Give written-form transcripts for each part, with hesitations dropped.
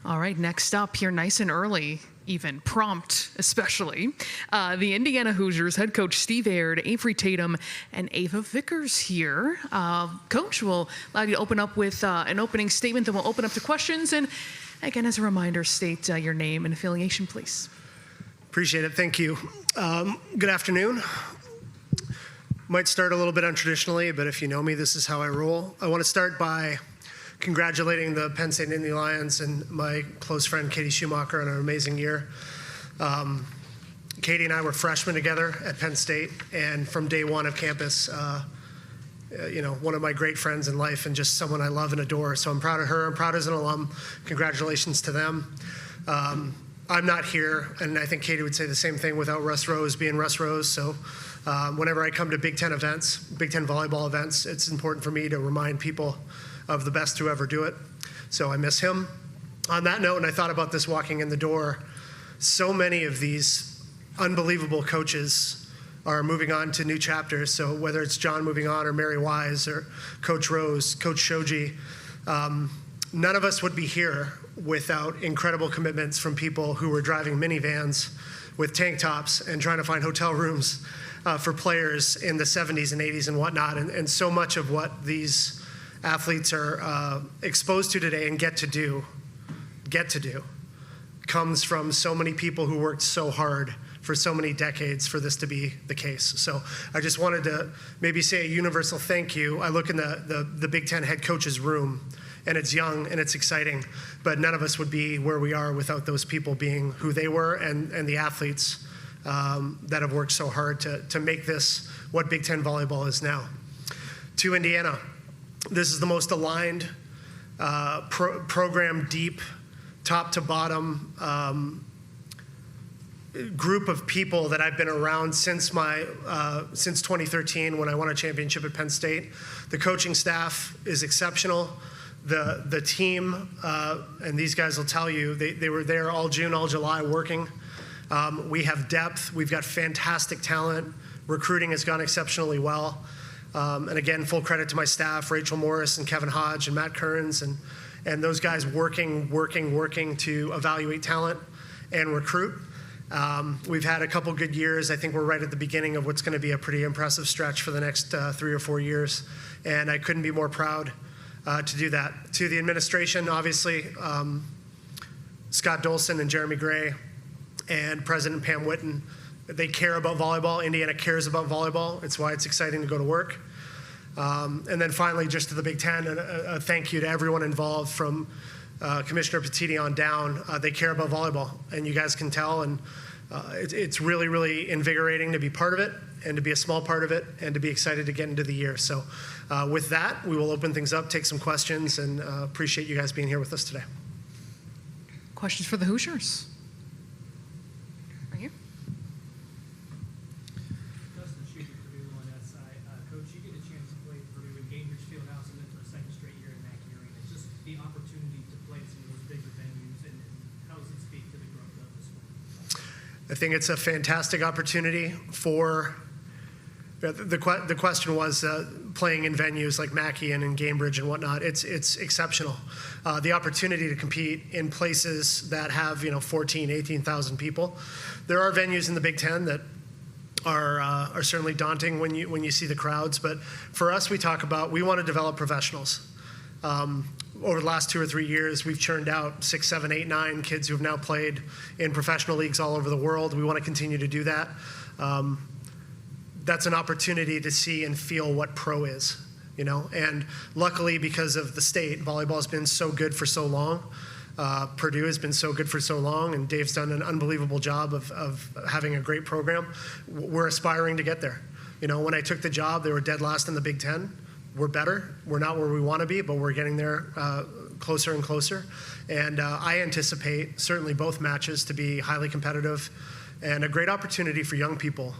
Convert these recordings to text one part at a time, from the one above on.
All right, next up here, nice and early, even prompt especially, the Indiana Hoosiers head coach Steve Aird, Avry Tatum, and Ava Vickers here. Coach, will allow you to open up with an opening statement, then we'll open up to questions. And again, as a reminder, state your name and affiliation, please. Appreciate it. Thank you. Good afternoon. Might start a little bit untraditionally, but if you know me, this is how I roll. I want to start by congratulating the Penn State Indy Lions and my close friend Katie Schumacher on an amazing year. Katie and I were freshmen together at Penn State, and from day one of campus, one of my great friends in life and just someone I love and adore. So I'm proud of her. I'm proud as an alum. Congratulations to them. I'm not here, and I think Katie would say the same thing, without Russ Rose being Russ Rose. So whenever I come to Big Ten events, Big Ten volleyball events, it's important for me to remind people of the best to ever do it. So I miss him. On that note, and I thought about this walking in the door, so many of these unbelievable coaches are moving on to new chapters. So whether it's John moving on, or Mary Wise, or Coach Rose, Coach Shoji, none of us would be here without incredible commitments from people who were driving minivans with tank tops and trying to find hotel rooms for players in the 70s and 80s and whatnot. And so much of what these athletes are exposed to today and get to do, comes from so many people who worked so hard for so many decades for this to be the case. So I just wanted to maybe say a universal thank you. I look in the Big Ten head coach's room, and it's young and it's exciting, but none of us would be where we are without those people being who they were, and the athletes that have worked so hard to make this what Big Ten volleyball is now. To Indiana, this is the most aligned, program deep, top to bottom group of people that I've been around since 2013, when I won a championship at Penn State. The coaching staff is exceptional. The team, and these guys will tell you, they were there all June, all July working. We have depth. We've got fantastic talent. Recruiting has gone exceptionally well. And again, full credit to my staff, Rachel Morris and Kevin Hodge and Matt Kearns, and those guys working to evaluate talent and recruit. We've had a couple good years. I think we're right at the beginning of what's going to be a pretty impressive stretch for the next 3 or 4 years, and I couldn't be more proud to do that. To the administration, obviously, Scott Dolson and Jeremy Gray and President Pam Whitten, they care about volleyball. Indiana cares about volleyball. It's why it's exciting to go to work. And then finally, just to the Big Ten, a thank you to everyone involved, from Commissioner Petiti on down. They care about volleyball, and you guys can tell. And it's really, really invigorating to be part of it, and to be a small part of it, and to be excited to get into the year. So with that, we will open things up, take some questions, and appreciate you guys being here with us today. Questions for the Hoosiers? I think it's a fantastic opportunity for, the question was playing in venues like Mackey and in Cambridge and whatnot. It's exceptional. The opportunity to compete in places that have 14, 18,000 people. There are venues in the Big Ten that are certainly daunting when you see the crowds, but for us, we want to develop professionals. Over the last 2 or 3 years, we've churned out 6, 7, 8, 9 kids who have now played in professional leagues all over the world. We want to continue to do that. That's an opportunity to see and feel what pro is, And luckily, because of the state, volleyball has been so good for so long. Purdue has been so good for so long, and Dave's done an unbelievable job of having a great program. We're aspiring to get there. When I took the job, they were dead last in the Big Ten. We're better. We're not where we want to be, but we're getting there closer and closer. And I anticipate certainly both matches to be highly competitive, and a great opportunity for young people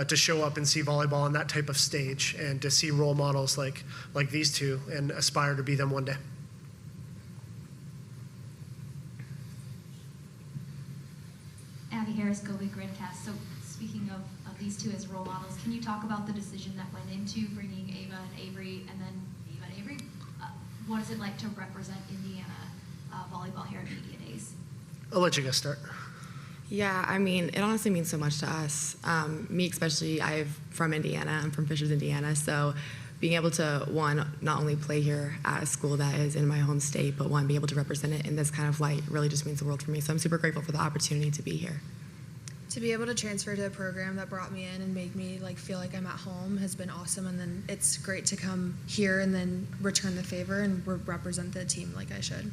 to show up and see volleyball on that type of stage, and to see role models like these two, and aspire to be them one day. Abby Harris, Go Big Gridcast. So speaking of these two as role models, can you talk about the decision that went into bringing Ava and Avry, and then Ava and Avry? What is it like to represent Indiana volleyball here at Media? I'll let you guys start. Yeah, I mean, it honestly means so much to us. Me especially, I'm from Indiana. I'm from Fishers, Indiana. So being able to, one, not only play here at a school that is in my home state, but one, be able to represent it in this kind of light really just means the world for me. So I'm super grateful for the opportunity to be here. To be able to transfer to a program that brought me in and made me feel like I'm at home has been awesome. And then it's great to come here and then return the favor and represent the team like I should.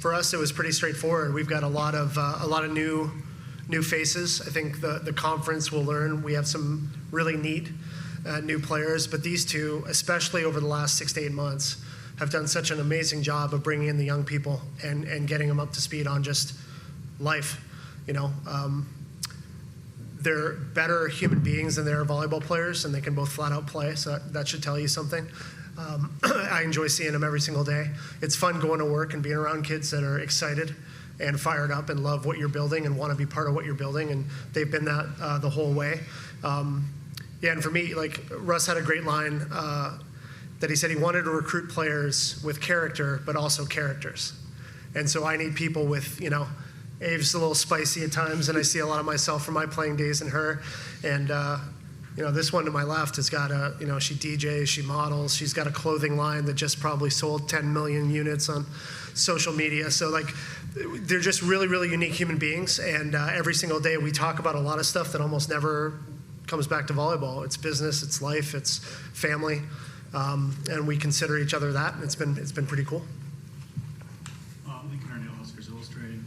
For us, it was pretty straightforward. We've got a lot of new faces. I think the conference will learn. We have some really neat new players, but these two, especially over the last 6 to 8 months, have done such an amazing job of bringing in the young people and getting them up to speed on just life. They're better human beings than they are volleyball players, and they can both flat out play. So that should tell you something. I enjoy seeing them every single day. It's fun going to work and being around kids that are excited and fired up and love what you're building and want to be part of what you're building, and they've been that the whole way. And for me, Russ had a great line that he said he wanted to recruit players with character, but also characters. And so I need people with, Ave's a little spicy at times, and I see a lot of myself from my playing days in her. And this one to my left has got she DJs, she models, she's got a clothing line that just probably sold 10 million units on social media. So they're just really, really unique human beings. And every single day we talk about a lot of stuff that almost never comes back to volleyball. It's business, it's life, it's family. And we consider each other that. And it's been pretty cool. Lincoln Arnell, Huskers Illustrated.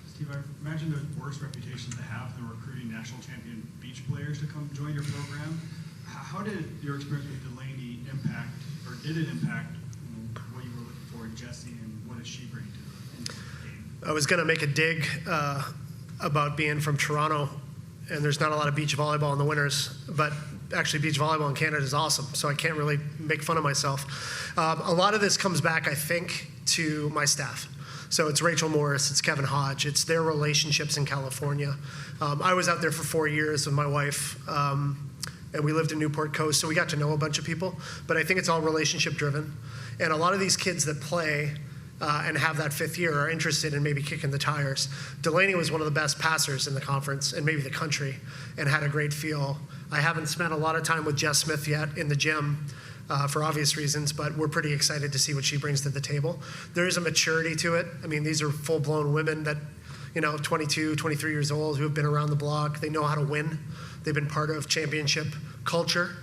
Steve, I imagine the worst reputation to have the recruiting national champion beach players to come join your program. How did your experience with Delaney impact, or did it impact what you were looking for in Jessie, and what does she bring to the game? I was going to make a dig about being from Toronto, and there's not a lot of beach volleyball in the winters, but actually beach volleyball in Canada is awesome, so I can't really make fun of myself. A lot of this comes back, I think, to my staff. So it's Rachel Morris, it's Kevin Hodge, it's their relationships in California. I was out there for 4 years with my wife, and we lived in Newport Coast, so we got to know a bunch of people. But I think it's all relationship driven. And a lot of these kids that play and have that 5th year are interested in maybe kicking the tires. Delaney was one of the best passers in the conference and maybe the country, and had a great feel. I haven't spent a lot of time with Jess Smith yet in the gym, for obvious reasons, but we're pretty excited to see what she brings to the table. There is a maturity to it. I mean, these are full-blown women that, 22, 23 years old, who have been around the block. They know how to win. They've been part of championship culture.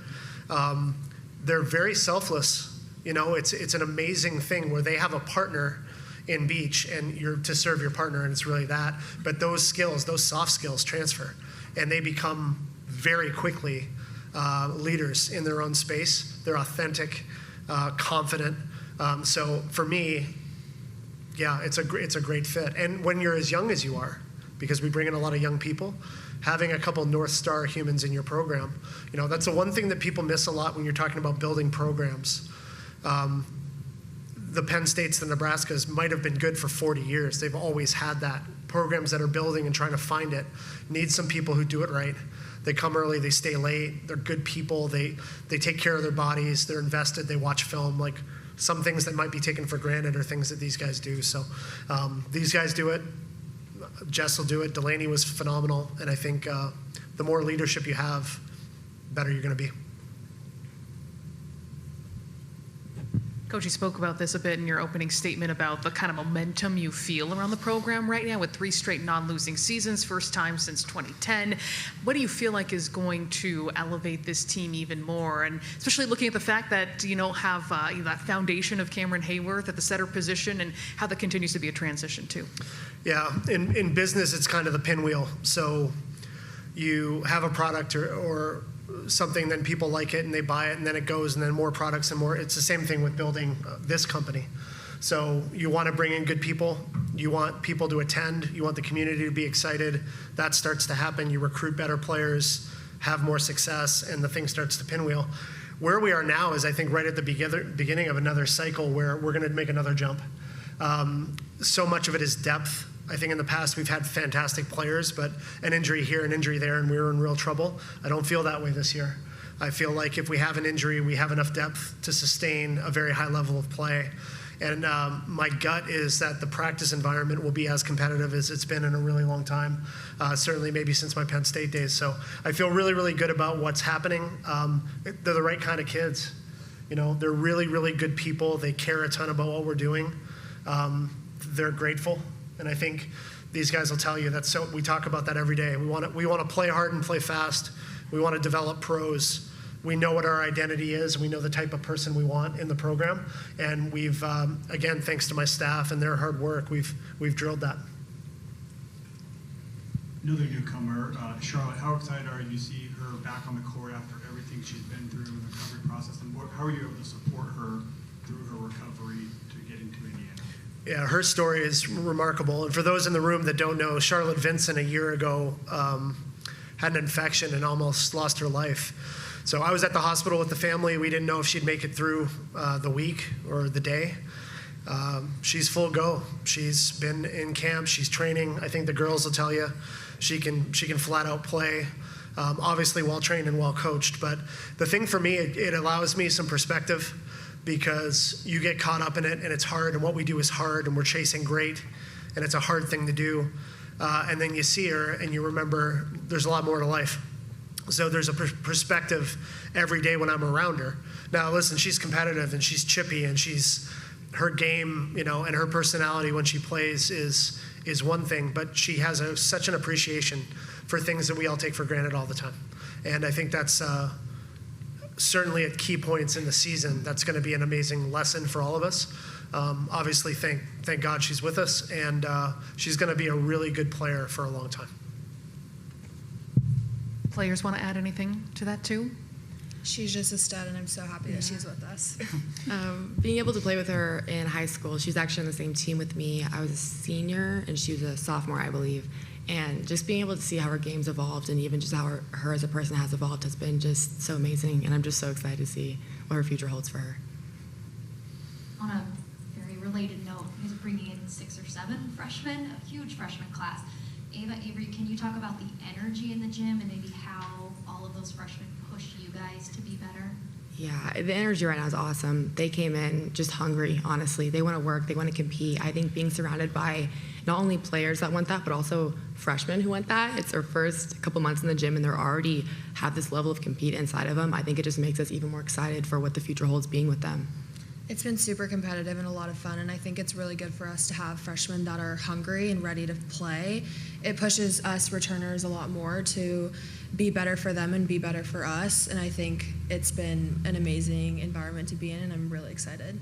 They're very selfless. It's an amazing thing where they have a partner in beach, and you're to serve your partner, and it's really that. But those skills, those soft skills transfer, and they become very quickly leaders in their own space. They're authentic, confident. So for me, yeah, it's a great fit. And when you're as young as you are, because we bring in a lot of young people, having a couple North Star humans in your program, that's the one thing that people miss a lot when you're talking about building programs. The Penn States, the Nebraskas might have been good for 40 years. They've always had that. Programs that are building and trying to find it need some people who do it right. They come early, they stay late, they're good people, they take care of their bodies, they're invested, they watch film. Some things that might be taken for granted are things that these guys do. So these guys do it. Jess will do it. Delaney was phenomenal. And I think the more leadership you have, better you're going to be. Coach, you spoke about this a bit in your opening statement about the kind of momentum you feel around the program right now with 3 straight non-losing seasons, first time since 2010. What do you feel like is going to elevate this team even more? And especially looking at the fact that you have that foundation of Cameron Hayworth at the setter position, and how that continues to be a transition too. Yeah, in business, it's kind of the pinwheel. So you have a product or something, then people like it and they buy it, and then it goes, and then more products and more. It's the same thing with building this company. So you want to bring in good people. You want people to attend. You want the community to be excited. That starts to happen. You recruit better players, have more success, and the thing starts to pinwheel. Where we are now is, I think, right at the beginning of another cycle where we're going to make another jump. So much of it is depth. I think in the past we've had fantastic players, but an injury here, an injury there, and we were in real trouble. I don't feel that way this year. I feel like if we have an injury, we have enough depth to sustain a very high level of play. And my gut is that the practice environment will be as competitive as it's been in a really long time, certainly maybe since my Penn State days. So I feel really, really good about what's happening. They're the right kind of kids. You know, they're really, really good people. They care a ton about what we're doing. They're grateful, and I think these guys will tell you that. So we talk about that every day. We want to play hard and play fast. We want to develop pros. We know what our identity is. We know the type of person we want in the program, and we've again, thanks to my staff and their hard work, we've drilled that. Another newcomer, Charlotte. How excited are you to see her back on the court after everything she's been through in the recovery process, and how are you able to support her through her recovery to getting to Indiana? Yeah, her story is remarkable. And for those in the room that don't know, Charlotte Vincent a year ago had an infection and almost lost her life. So I was at the hospital with the family. We didn't know if she'd make it through the week or the day. She's full go. She's been in camp. She's training. I think the girls will tell you she can flat out play. Obviously well trained and well coached. But the thing for me, it allows me some perspective, because you get caught up in it and it's hard, and what we do is hard, and we're chasing great, and it's a hard thing to do. And then you see her and you remember there's a lot more to life. So there's a perspective every day when I'm around her. Now listen, she's competitive and she's chippy, and her game, you know, and her personality when she plays is one thing, but she has such an appreciation for things that we all take for granted all the time. And I think that's certainly at key points in the season, that's going to be an amazing lesson for all of us. Obviously, thank God she's with us, and she's going to be a really good player for a long time. Players want to add anything to that too? She's just a stud, and I'm so happy that she's with us. Being able to play with her in high school, she was actually on the same team with me. I was a senior, and she was a sophomore, I believe. And just being able to see how her game's evolved, and even just how her as a person has evolved, has been just so amazing. And I'm just so excited to see what her future holds for her. On a very related note, he's bringing in 6 or 7 freshmen, a huge freshman class. Ava, Avery, can you talk about the energy in the gym and maybe how all of those freshmen push you guys to be better? Yeah, the energy right now is awesome. They came in just hungry, honestly. They want to work, they want to compete. I think being surrounded by not only players that want that, but also freshmen who want that. It's their first couple months in the gym, and they're already have this level of compete inside of them. I think it just makes us even more excited for what the future holds being with them. It's been super competitive and a lot of fun, and I think it's really good for us to have freshmen that are hungry and ready to play. It pushes us returners a lot more to be better for them and be better for us, and I think it's been an amazing environment to be in, and I'm really excited.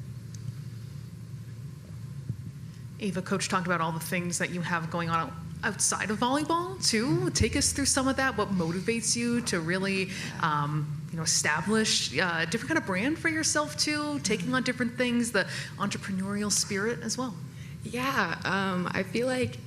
Ava, Coach talked about all the things that you have going on outside of volleyball too. Take us through some of that. What motivates you to really establish a different kind of brand for yourself too, taking on different things, the entrepreneurial spirit as well? Yeah, I feel like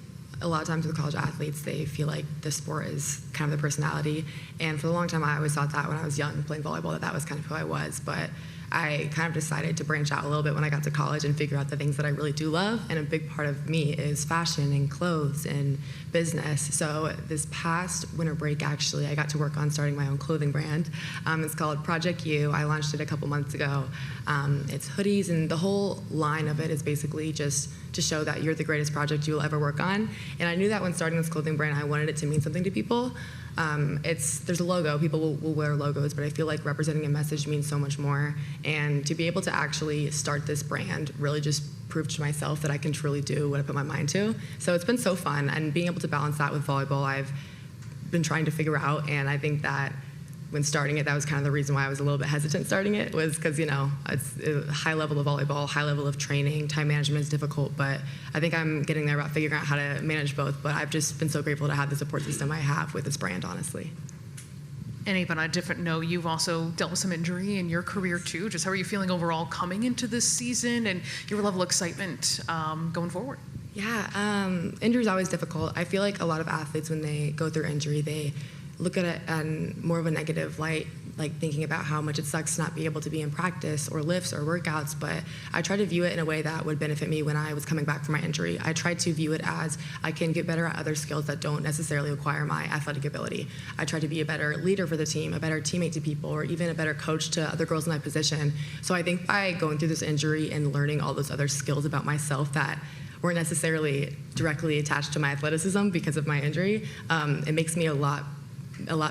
a lot of times with college athletes, they feel like the sport is kind of their personality. And for a long time, I always thought that when I was young playing volleyball, that was kind of who I was. But I kind of decided to branch out a little bit when I got to college and figure out the things that I really do love. And a big part of me is fashion and clothes and business. So this past winter break, actually, I got to work on starting my own clothing brand. It's called Project U. I launched it a couple months ago. It's hoodies, and the whole line of it is basically just to show that you're the greatest project you will ever work on. And I knew that when starting this clothing brand, I wanted it to mean something to people. There's a logo, people will wear logos, but I feel like representing a message means so much more. And to be able to actually start this brand really just proved to myself that I can truly do what I put my mind to. So it's been so fun, and being able to balance that with volleyball, I've been trying to figure out, and I think that when starting it, that was kind of the reason why I was a little bit hesitant starting it, was because, it's a high level of volleyball, high level of training, time management is difficult, but I think I'm getting there about figuring out how to manage both. But I've just been so grateful to have the support system I have with this brand, honestly. And even on a different note, you've also dealt with some injury in your career too. Just how are you feeling overall coming into this season and your level of excitement going forward? Yeah, injury is always difficult. I feel like a lot of athletes, when they go through injury, they look at it in more of a negative light. like thinking about how much it sucks to not be able to be in practice or lifts or workouts, but I tried to view it in a way that would benefit me when I was coming back from my injury. I tried to view it as I can get better at other skills that don't necessarily require my athletic ability. I tried to be a better leader for the team, a better teammate to people, or even a better coach to other girls in my position. So I think by going through this injury and learning all those other skills about myself that weren't necessarily directly attached to my athleticism because of my injury, it makes me a lot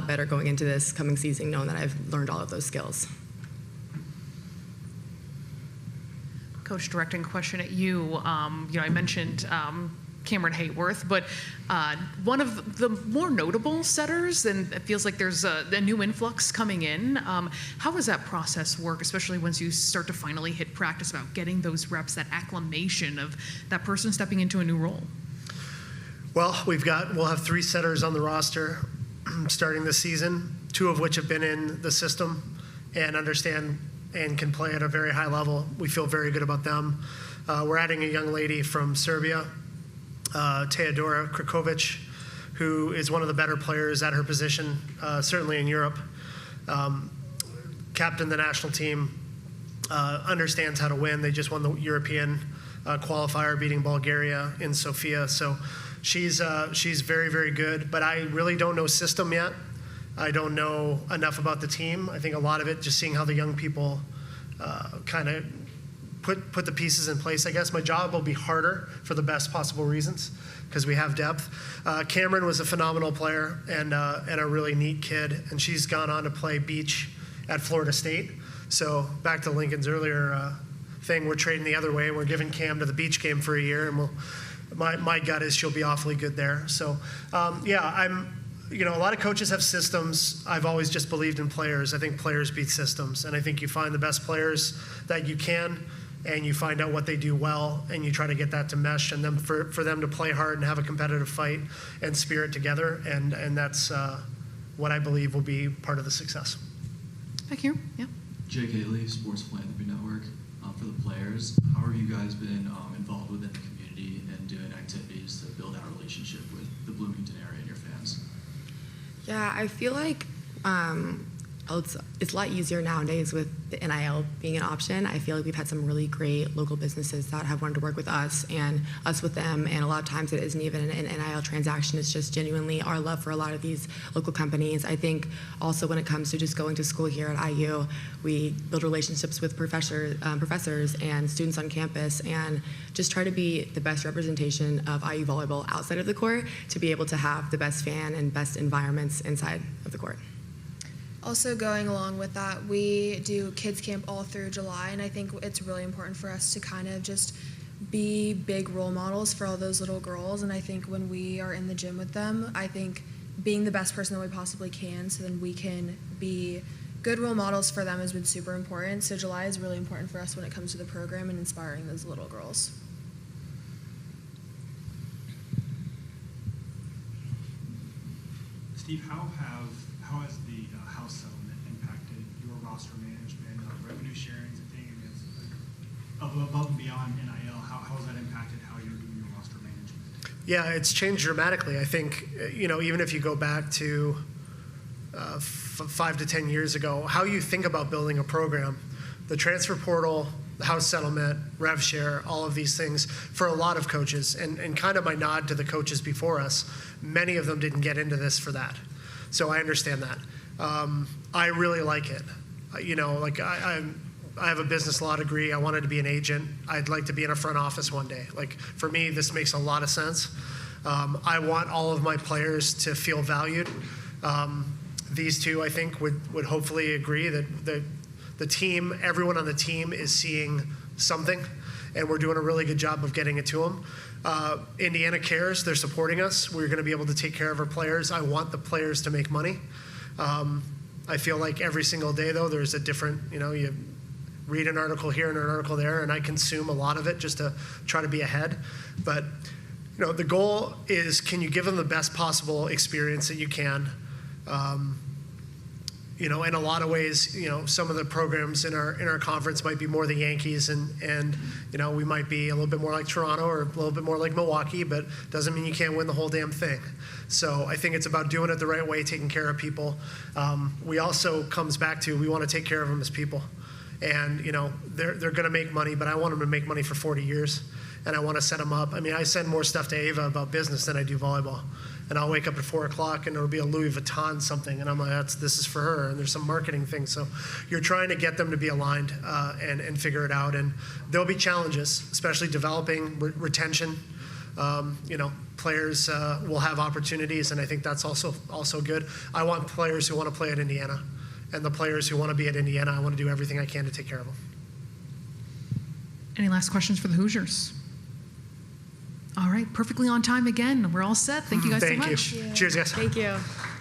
better going into this coming season, knowing that I've learned all of those skills. Coach, directing a question at you. I mentioned Cameron Hayworth, but one of the more notable setters, and it feels like there's a new influx coming in. How does that process work, especially once you start to finally hit practice, about getting those reps, that acclimation of that person stepping into a new role? Well, we'll have 3 setters on the roster starting this season, 2 of which have been in the system and understand and can play at a very high level. We feel very good about them. We're adding a young lady from Serbia, Teodora Krkovic, who is one of the better players at her position, certainly in Europe. Captain the national team, understands how to win. They just won the European qualifier, beating Bulgaria in Sofia. So she's very, very good, but I really don't know system yet. I don't know enough about the team. I think a lot of it just seeing how the young people kind of put the pieces in place. I guess my job will be harder for the best possible reasons because we have depth. Cameron was a phenomenal player and a really neat kid, and she's gone on to play beach at Florida State. So back to Lincoln's earlier thing, we're trading the other way. We're giving Cam to the beach game for a year, and my gut is she'll be awfully good there. So a lot of coaches have systems. I've always just believed in players. I think players beat systems, and I think you find the best players that you can, and you find out what they do well, and you try to get that to mesh, and then for them to play hard and have a competitive fight and spirit together, and that's what I believe will be part of the success. Back here, yeah. Jake Haley, Sports Philanthropy Network. For the players, how have you guys been involved within the community and doing activities to build that relationship with the Bloomington area and your fans? Yeah, I feel like it's a lot easier nowadays with the NIL being an option. I feel like we've had some really great local businesses that have wanted to work with us and us with them, and a lot of times it isn't even an NIL transaction. It's just genuinely our love for a lot of these local companies. I think also when it comes to just going to school here at IU, we build relationships with professors and students on campus and just try to be the best representation of IU volleyball outside of the court to be able to have the best fan and best environments inside of the court. Also going along with that, we do kids camp all through July, and I think it's really important for us to kind of just be big role models for all those little girls. And I think when we are in the gym with them, I think being the best person that we possibly can so then we can be good role models for them has been super important. So July is really important for us when it comes to the program and inspiring those little girls. Steve, how has the house settlement impacted your roster management, revenue sharing, and things above and beyond NIL? How has that impacted how you're doing your roster management? Yeah, it's changed dramatically. I think, even if you go back to 5 to 10 years ago, how you think about building a program, the transfer portal, the house settlement, rev share, all of these things for a lot of coaches, and kind of my nod to the coaches before us, many of them didn't get into this for that. So I understand that. I really like it. I have a business law degree. I wanted to be an agent. I'd like to be in a front office one day. For me, this makes a lot of sense. I want all of my players to feel valued. These two, I think, would hopefully agree that the team, everyone on the team is seeing something, and we're doing a really good job of getting it to them. Indiana cares. They're supporting us. We're going to be able to take care of our players. I want the players to make money. I feel like every single day, though, there's a different, you read an article here and an article there, and I consume a lot of it just to try to be ahead. But, the goal is, can you give them the best possible experience that you can? in a lot of ways, some of the programs in our conference might be more the Yankees, and we might be a little bit more like Toronto or a little bit more like Milwaukee, but doesn't mean you can't win the whole damn thing. So I think it's about doing it the right way, taking care of people. We also comes back to, we want to take care of them as people. And, they're going to make money, but I want them to make money for 40 years. And I want to set them up. I mean, I send more stuff to Ava about business than I do volleyball. And I'll wake up at 4 o'clock and it'll be a Louis Vuitton something. And I'm like, this is for her. And there's some marketing thing. So you're trying to get them to be aligned and figure it out. And there'll be challenges, especially developing retention. Players will have opportunities. And I think that's also good. I want players who want to play at Indiana. And the players who want to be at Indiana, I want to do everything I can to take care of them. Any last questions for the Hoosiers? All right, perfectly on time again. We're all set. Thank you guys so much. Thank you. Cheers, guys. Thank you.